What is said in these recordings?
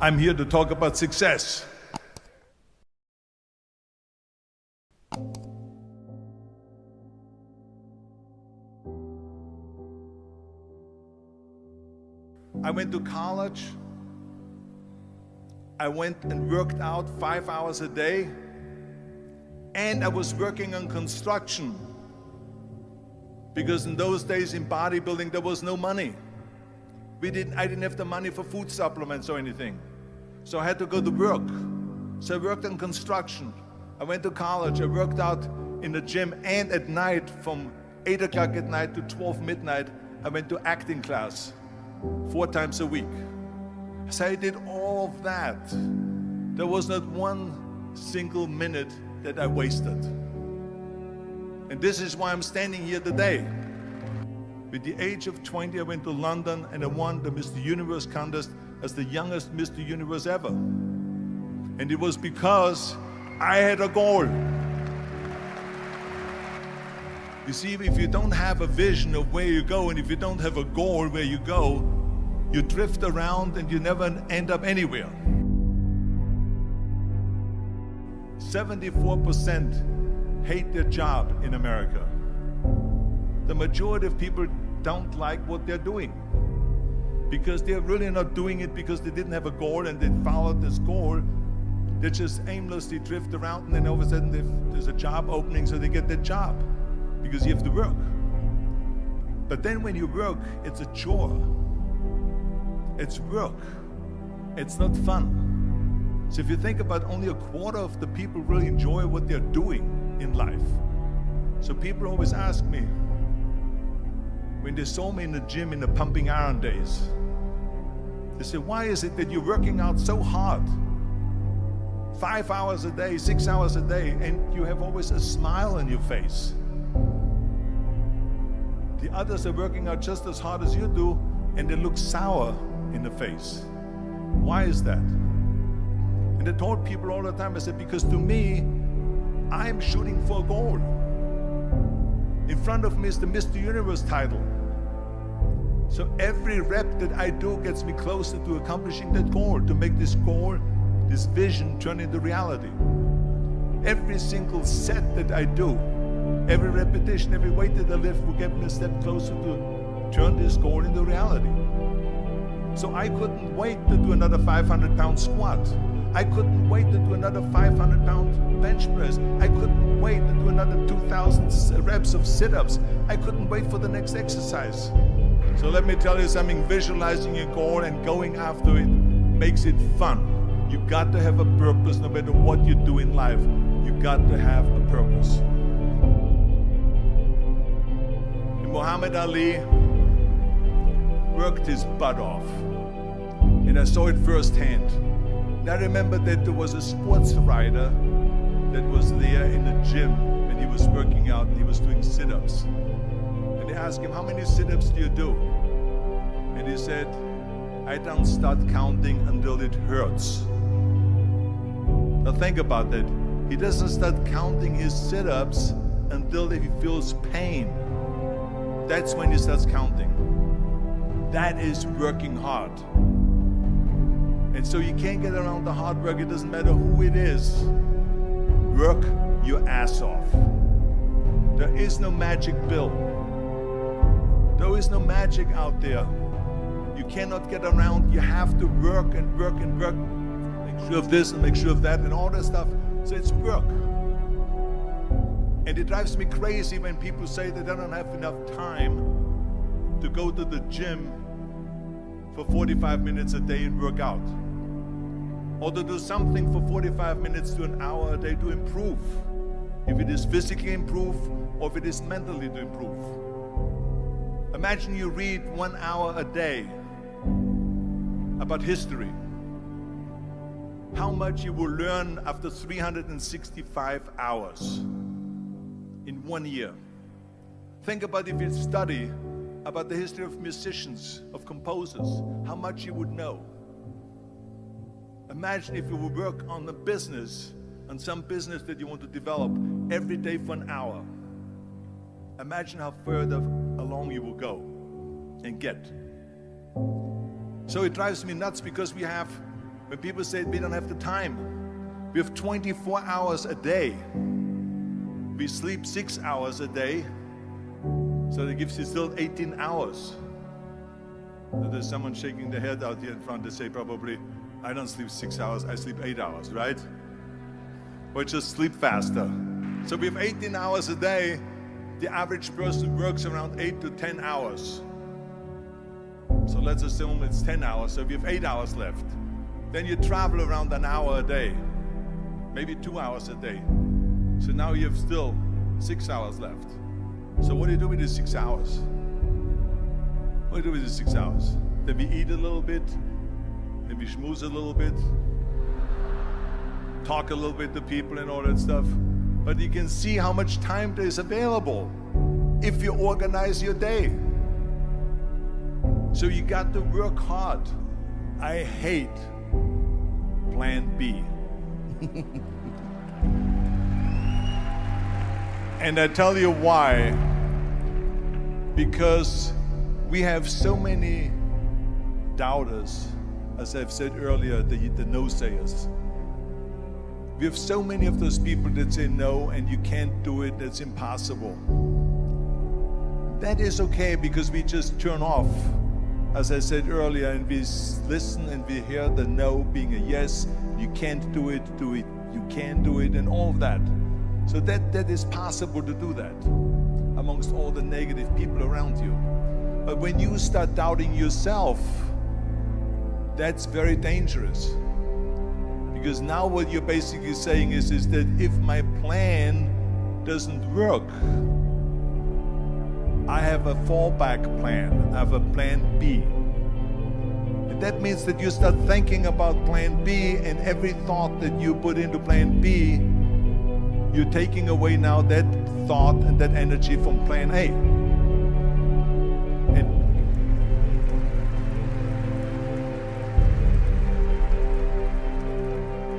I'm here to talk about success. I went to college. I went and worked out 5 hours a day, and I was working on construction, because in those days in bodybuilding there was no money. I didn't have the money for food supplements or anything, so I had to go to work. So I worked on construction. I went to college. I worked out in the gym, and at night from 8 o'clock at night to 12 midnight I went to acting class 4 times a week. So I did all of that. There was not one single minute that I wasted. And this is why I'm standing here today. With the age of 20, I went to London and I won the Mr. Universe contest as the youngest Mr. Universe ever. And it was because I had a goal. You see, if you don't have a vision of where you go, and if you don't have a goal where you go, you drift around and you never end up anywhere. 74% hate their job in America. The majority of people don't like what they're doing because they're really not doing it because they didn't have a goal and they followed this goal. They just aimlessly drift around, and then all of a sudden there's a job opening, so they get that job because you have to work. But then when you work, it's a chore. It's work. It's not fun. So if you think about, only a quarter of the people really enjoy what they're doing in life. So people always ask me, when they saw me in the gym in the pumping iron days, they say, why is it that you're working out so hard? 5 hours a day, 6 hours a day, and you have always a smile on your face. The others are working out just as hard as you do, and they look sour in the face. Why is that? And I told people all the time, I said, because to me, I'm shooting for a goal. In front of me is the Mr. Universe title. So every rep that I do gets me closer to accomplishing that goal, to make this goal, this vision, turn into reality. Every single set that I do, every repetition, every weight that I lift will get me a step closer to turn this goal into reality. So I couldn't wait to do another 500-pound squat. I couldn't wait to do another 500-pound bench press. I couldn't wait to do another 2,000 reps of sit-ups. I couldn't wait for the next exercise. So let me tell you something, visualizing your goal and going after it makes it fun. You got to have a purpose no matter what you do in life. You got to have a purpose. And Muhammad Ali worked his butt off, and I saw it firsthand. And I remember that there was a sports writer that was there in the gym when he was working out and he was doing sit-ups. And they asked him, how many sit-ups do you do? And he said, I don't start counting until it hurts. Now think about that. He doesn't start counting his sit-ups until he feels pain. That's when he starts counting. That is working hard. And so you can't get around the hard work. It doesn't matter who it is. Work your ass off. There is no magic pill. There is no magic out there. You cannot get around. You have to work and work and work. Make sure of this and make sure of that and all that stuff. So it's work. And it drives me crazy when people say that they don't have enough time to go to the gym for 45 minutes a day and work out. Or to do something for 45 minutes to an hour a day to improve. If it is physically improve or if it is mentally to improve. Imagine you read 1 hour a day about history. How much you will learn after 365 hours in 1 year. Think about if you study about the history of musicians, of composers, how much you would know. Imagine if you would work on a business, on some business that you want to develop every day for an hour. Imagine how further along you will go and get. So it drives me nuts because when When people say we don't have the time, we have 24 hours a day. We sleep 6 hours a day, so that gives you still 18 hours. So there's someone shaking their head out here in front. They say probably, I don't sleep 6 hours, I sleep 8 hours, right? Or just sleep faster. So we have 18 hours a day. The average person works around 8 to 10 hours. So let's assume it's 10 hours, so we have 8 hours left. Then you travel around an hour a day, maybe 2 hours a day. So now you have still 6 hours left. So what do you do with these 6 hours? What do you do with these 6 hours? Then we eat a little bit, then we schmooze a little bit, talk a little bit to people and all that stuff. But you can see how much time there is available if you organize your day. So you got to work hard. I hate plan B. And I tell you why. Because we have so many doubters, as I've said earlier, the no-sayers. We have so many of those people that say no, and you can't do it, that's impossible. That is okay, because we just turn off, as I said earlier, and we listen and we hear the no being a yes. You can't do it, you can do it, and all of that. So that is possible to do that amongst all the negative people around you. But when you start doubting yourself, that's very dangerous. Because now what you're basically saying is that if my plan doesn't work, I have a fallback plan, I have a plan B. And that means that you start thinking about plan B, and every thought that you put into plan B, you're taking away now that thought and that energy from plan A.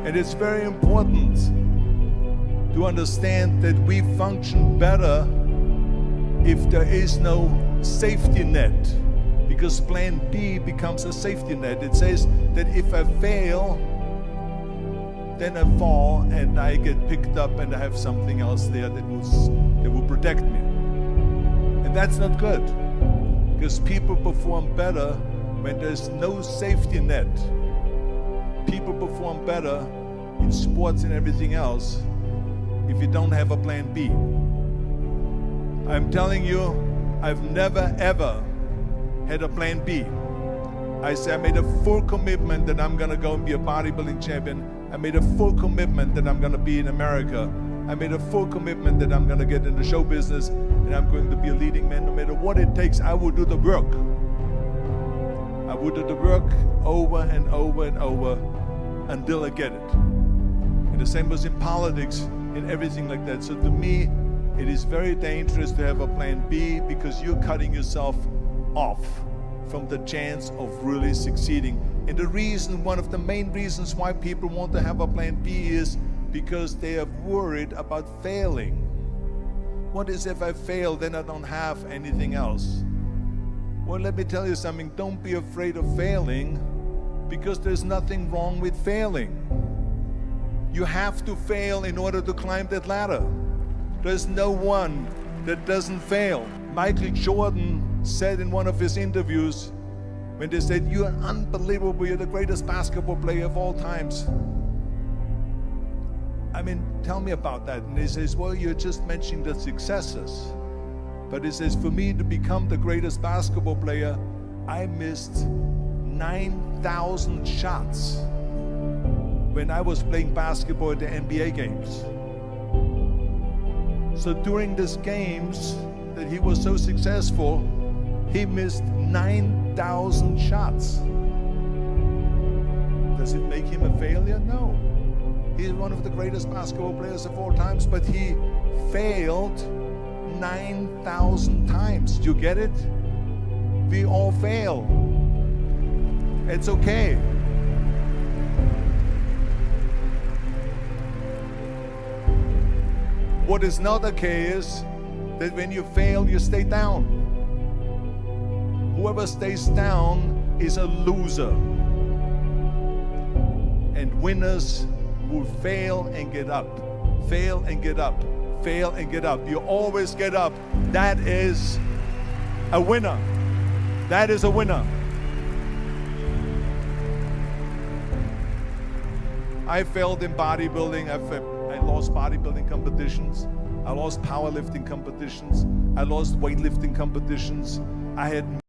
And it's very important to understand that we function better if there is no safety net, because plan B becomes a safety net. It says that if I fail, then I fall and I get picked up and I have something else there that will protect me. And that's not good, because people perform better when there's no safety net. People perform better in sports and everything else if you don't have a plan B. I'm telling you, I've never ever had a plan B. I made a full commitment that I'm gonna go and be a bodybuilding champion. I made a full commitment that I'm gonna be in America. I made a full commitment that I'm gonna get into show business and I'm going to be a leading man. No matter what it takes, I will do the work. I will do the work over and over and over until I get it. And the same was in politics, in everything like that. So to me, it is very dangerous to have a plan B, because you're cutting yourself off from the chance of really succeeding. And the reason, one of the main reasons why people want to have a plan B is because they are worried about failing. What is if I fail, then I don't have anything else? Well, let me tell you something, don't be afraid of failing, because there's nothing wrong with failing. You have to fail in order to climb that ladder. There's no one that doesn't fail. Michael Jordan said in one of his interviews, when they said, "You're unbelievable, you're the greatest basketball player of all times." I mean, tell me about that. And he says, well, you're just mentioning the successes. But he says, for me to become the greatest basketball player, I missed 9,000 shots when I was playing basketball at the NBA games. So during these games that he was so successful, he missed 9,000 shots. Does it make him a failure? No. He's one of the greatest basketball players of all times, but he failed 9,000 times. Do you get it? We all fail. It's okay. What is not okay is that when you fail, you stay down. Whoever stays down is a loser. winners who fail and get up, fail and get up, fail and get up. You always get up. That is a winner. That is a winner. I failed in bodybuilding. I lost bodybuilding competitions. I lost powerlifting competitions. I lost weightlifting competitions. I had